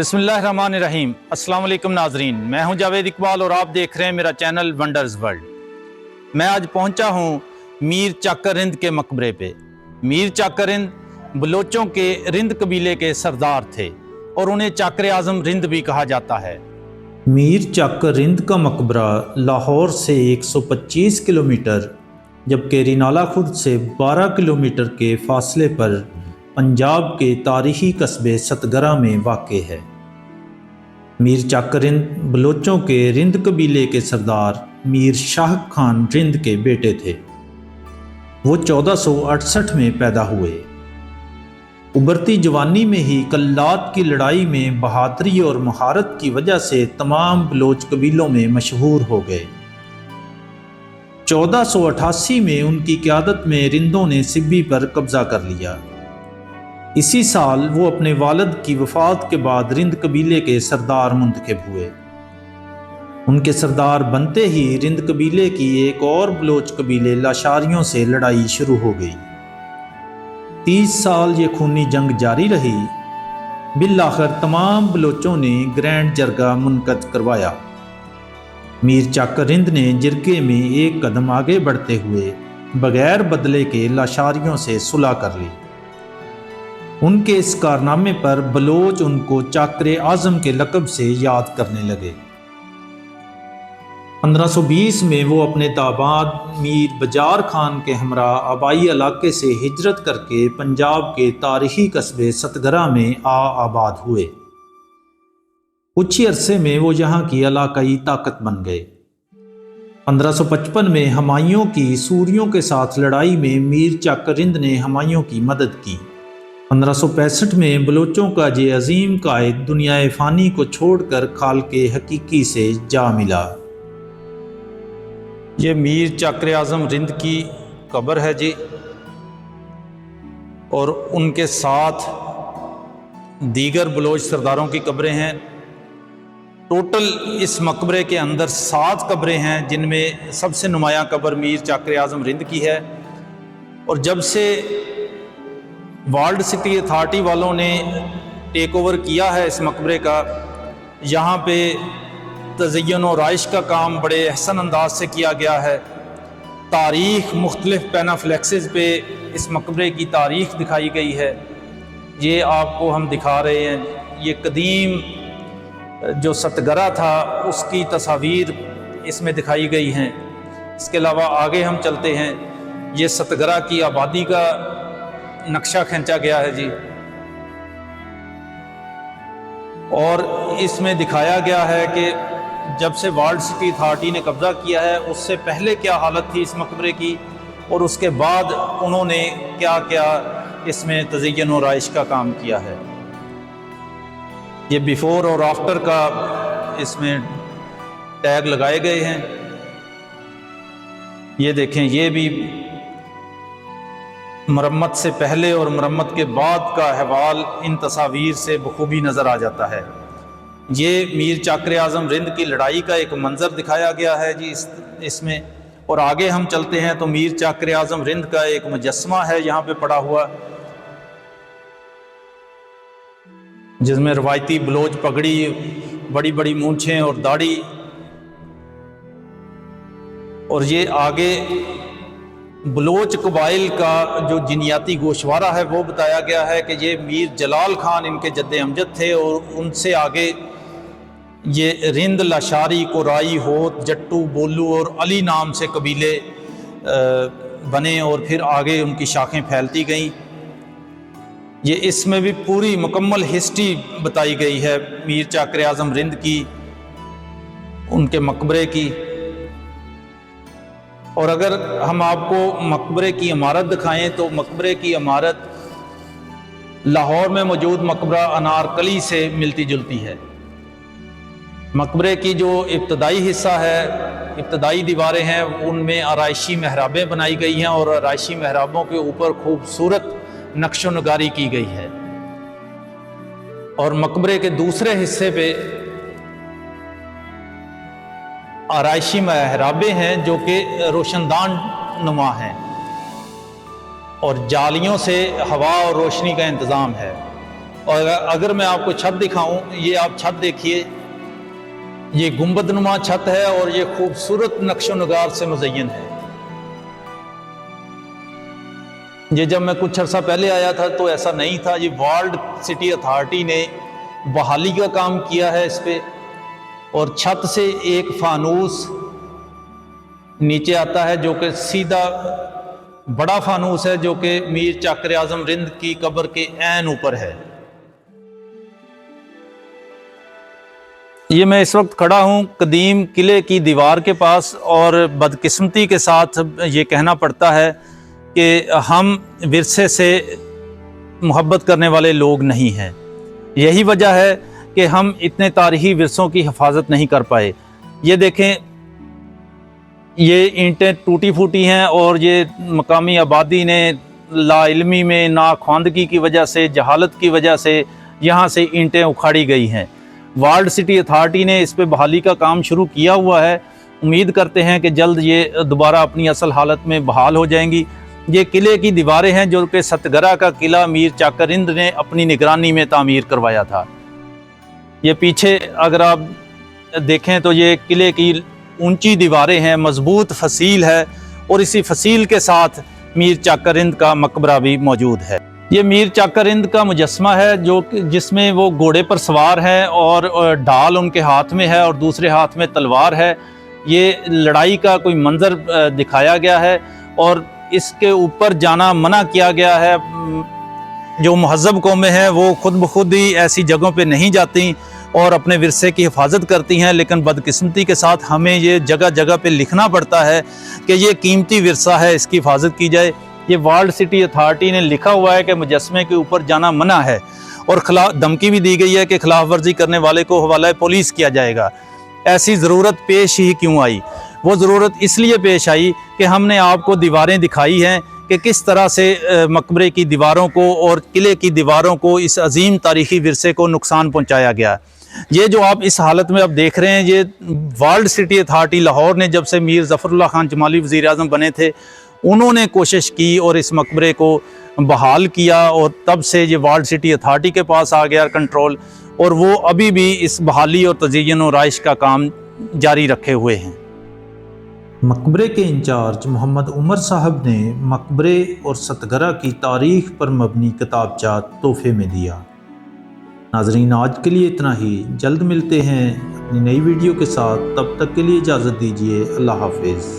بسم اللہ الرحمن الرحیم۔ السلام علیکم ناظرین، میں ہوں جاوید اقبال اور آپ دیکھ رہے ہیں میرا چینل ونڈرز ورلڈ۔ میں آج پہنچا ہوں میر چاکر رند کے مقبرے پہ۔ میر چاکر رند بلوچوں کے رند قبیلے کے سردار تھے اور انہیں چاکر اعظم رند بھی کہا جاتا ہے۔ میر چاکر رند کا مقبرہ لاہور سے 125 کلومیٹر جبکہ رینالہ خرد سے 12 کلومیٹر کے فاصلے پر پنجاب کے تاریخی قصبے ستگرہ میں واقع ہے۔ میر چاکر رند بلوچوں کے رند قبیلے کے سردار میر شاہ خان رند کے بیٹے تھے۔ وہ 1468 میں پیدا ہوئے۔ ابھرتی جوانی میں ہی کلات کی لڑائی میں بہادری اور مہارت کی وجہ سے تمام بلوچ قبیلوں میں مشہور ہو گئے۔ 1488 میں ان کی قیادت میں رندوں نے سبی پر قبضہ کر لیا۔ اسی سال وہ اپنے والد کی وفات کے بعد رند قبیلے کے سردار منتخب ہوئے۔ ان کے سردار بنتے ہی رند قبیلے کی ایک اور بلوچ قبیلے لاشاریوں سے لڑائی شروع ہو گئی۔ 30 سال یہ خونی جنگ جاری رہی۔ بالآخر تمام بلوچوں نے گرینڈ جرگہ منعقد کروایا۔ میر چاکر رند نے جرگے میں ایک قدم آگے بڑھتے ہوئے بغیر بدلے کے لاشاریوں سے صلح کر لی۔ ان کے اس کارنامے پر بلوچ ان کو چاکر اعظم کے لقب سے یاد کرنے لگے۔ 1520 میں وہ اپنے داماد میر بجار خان کے ہمراہ آبائی علاقے سے ہجرت کر کے پنجاب کے تاریخی قصبے ستگرہ میں آباد ہوئے۔ کچھ ہی عرصے میں وہ یہاں کی علاقائی طاقت بن گئے۔ 1555 میں ہمایوں کی سوریوں کے ساتھ لڑائی میں میر چاکر رند نے ہمایوں کی مدد کی۔ 1565 میں بلوچوں کا یہ عظیم قائد دنیائے فانی کو چھوڑ کر خالق حقیقی سے جا ملا۔ یہ میر چاکر اعظم رند کی قبر ہے جی، اور ان کے ساتھ دیگر بلوچ سرداروں کی قبریں ہیں۔ ٹوٹل اس مقبرے کے اندر 7 قبریں ہیں، جن میں سب سے نمایاں قبر میر چاکر اعظم رند کی ہے۔ اور جب سے ورلڈ سٹی اتھارٹی والوں نے ٹیک اوور کیا ہے اس مقبرے کا، یہاں پہ تزئین و رائش کا کام بڑے احسن انداز سے کیا گیا ہے۔ تاریخ مختلف پینافلیکسز پہ اس مقبرے کی تاریخ دکھائی گئی ہے۔ یہ آپ کو ہم دکھا رہے ہیں، یہ قدیم جو ستگرہ تھا اس کی تصاویر اس میں دکھائی گئی ہیں۔ اس کے علاوہ آگے ہم چلتے ہیں، یہ ستگرہ کی آبادی کا نقشہ کھینچا گیا ہے جی، اور اس میں دکھایا گیا ہے کہ جب سے ورلڈ سٹی اتھارٹی نے قبضہ کیا ہے اس سے پہلے کیا حالت تھی اس مقبرے کی، اور اس کے بعد انہوں نے کیا کیا اس میں تزئین و رائش کا کام کیا ہے۔ یہ بیفور اور آفٹر کا اس میں ٹیگ لگائے گئے ہیں۔ یہ دیکھیں، یہ بھی مرمت سے پہلے اور مرمت کے بعد کا احوال ان تصاویر سے بخوبی نظر آ جاتا ہے۔ یہ میر چاکر اعظم رند کی لڑائی کا ایک منظر دکھایا گیا ہے جی اس میں، اور آگے ہم چلتے ہیں تو میر چاکر اعظم رند کا ایک مجسمہ ہے یہاں پہ پڑا ہوا، جس میں روایتی بلوچ پگڑی، بڑی بڑی مونچھیں اور داڑھی، اور یہ آگے بلوچ قبائل کا جو جنیاتی گوشوارہ ہے وہ بتایا گیا ہے کہ یہ میر جلال خان ان کے جد امجد تھے، اور ان سے آگے یہ رند، لاشاری، کورائی، ہوت، جٹو، بولو اور علی نام سے قبیلے بنے، اور پھر آگے ان کی شاخیں پھیلتی گئیں۔ یہ اس میں بھی پوری مکمل ہسٹری بتائی گئی ہے میر چاکر اعظم رند کی، ان کے مقبرے کی۔ اور اگر ہم آپ کو مقبرے کی عمارت دکھائیں تو مقبرے کی عمارت لاہور میں موجود مقبرہ انارکلی سے ملتی جلتی ہے۔ مقبرے کی جو ابتدائی حصہ ہے، ابتدائی دیواریں ہیں، ان میں آرائشی محرابیں بنائی گئی ہیں، اور آرائشی محرابوں کے اوپر خوبصورت نقش و نگاری کی گئی ہے۔ اور مقبرے کے دوسرے حصے پہ آرائشی محرابیں ہیں جو کہ روشن دان نما ہیں، اور جالیوں سے ہوا اور روشنی کا انتظام ہے۔ اور اگر میں آپ کو چھت دکھاؤں، یہ آپ چھت دیکھیے، یہ گنبد نما چھت ہے اور یہ خوبصورت نقش و نگار سے مزین ہے۔ یہ جب میں کچھ عرصہ پہلے آیا تھا تو ایسا نہیں تھا۔ یہ ورلڈ سٹی اتھارٹی نے بحالی کا کام کیا ہے اس پہ، اور چھت سے ایک فانوس نیچے آتا ہے جو کہ سیدھا بڑا فانوس ہے، جو کہ میر چاکر اعظم رند کی قبر کے عین اوپر ہے۔ یہ میں اس وقت کھڑا ہوں قدیم قلعے کی دیوار کے پاس، اور بدقسمتی کے ساتھ یہ کہنا پڑتا ہے کہ ہم ورثے سے محبت کرنے والے لوگ نہیں ہیں۔ یہی وجہ ہے کہ ہم اتنے تاریخی ورثوں کی حفاظت نہیں کر پائے۔ یہ دیکھیں، یہ اینٹیں ٹوٹی پھوٹی ہیں، اور یہ مقامی آبادی نے لا علمی میں ناخواندگی کی وجہ سے، جہالت کی وجہ سے یہاں سے اینٹیں اکھاڑی گئی ہیں۔ ورلڈ سٹی اتھارٹی نے اس پہ بحالی کا کام شروع کیا ہوا ہے۔ امید کرتے ہیں کہ جلد یہ دوبارہ اپنی اصل حالت میں بحال ہو جائیں گی۔ یہ قلعے کی دیواریں ہیں جو کہ ستگرہ کا قلعہ میر چاکر رند نے اپنی نگرانی میں تعمیر کروایا تھا۔ یہ پیچھے اگر آپ دیکھیں تو یہ قلعے کی اونچی دیواریں ہیں، مضبوط فصیل ہے، اور اسی فصیل کے ساتھ میر چاکر رند کا مقبرہ بھی موجود ہے۔ یہ میر چاکر رند کا مجسمہ ہے جس میں وہ گھوڑے پر سوار ہے، اور ڈھال ان کے ہاتھ میں ہے اور دوسرے ہاتھ میں تلوار ہے۔ یہ لڑائی کا کوئی منظر دکھایا گیا ہے، اور اس کے اوپر جانا منع کیا گیا ہے۔ جو مہذب قومیں ہیں وہ خود بخود ہی ایسی جگہوں پہ نہیں جاتی اور اپنے ورثے کی حفاظت کرتی ہیں، لیکن بدقسمتی کے ساتھ ہمیں یہ جگہ جگہ پہ لکھنا پڑتا ہے کہ یہ قیمتی ورثہ ہے، اس کی حفاظت کی جائے۔ یہ ورلڈ سٹی اتھارٹی نے لکھا ہوا ہے کہ مجسمے کے اوپر جانا منع ہے، اور دھمکی بھی دی گئی ہے کہ خلاف ورزی کرنے والے کو حوالہ پولیس کیا جائے گا۔ ایسی ضرورت پیش ہی کیوں آئی؟ وہ ضرورت اس لیے پیش آئی کہ ہم نے آپ کو دیواریں دکھائی ہیں کہ کس طرح سے مقبرے کی دیواروں کو اور قلعے کی دیواروں کو، اس عظیم تاریخی ورثے کو نقصان پہنچایا گیا۔ یہ جو آپ اس حالت میں اب دیکھ رہے ہیں، یہ ورلڈ سٹی اتھارٹی لاہور نے جب سے میر ظفر اللہ خان جمالی وزیر اعظم بنے تھے، انہوں نے کوشش کی اور اس مقبرے کو بحال کیا، اور تب سے یہ ورلڈ سٹی اتھارٹی کے پاس آ گیا کنٹرول، اور وہ ابھی بھی اس بحالی اور تزئین و رائش کا کام جاری رکھے ہوئے ہیں۔ مقبرے کے انچارج محمد عمر صاحب نے مقبرے اور ستگرہ کی تاریخ پر مبنی کتابچہ تحفے میں دیا۔ ناظرین، آج کے لیے اتنا ہی، جلد ملتے ہیں اپنی نئی ویڈیو کے ساتھ، تب تک کے لیے اجازت دیجیے، اللہ حافظ۔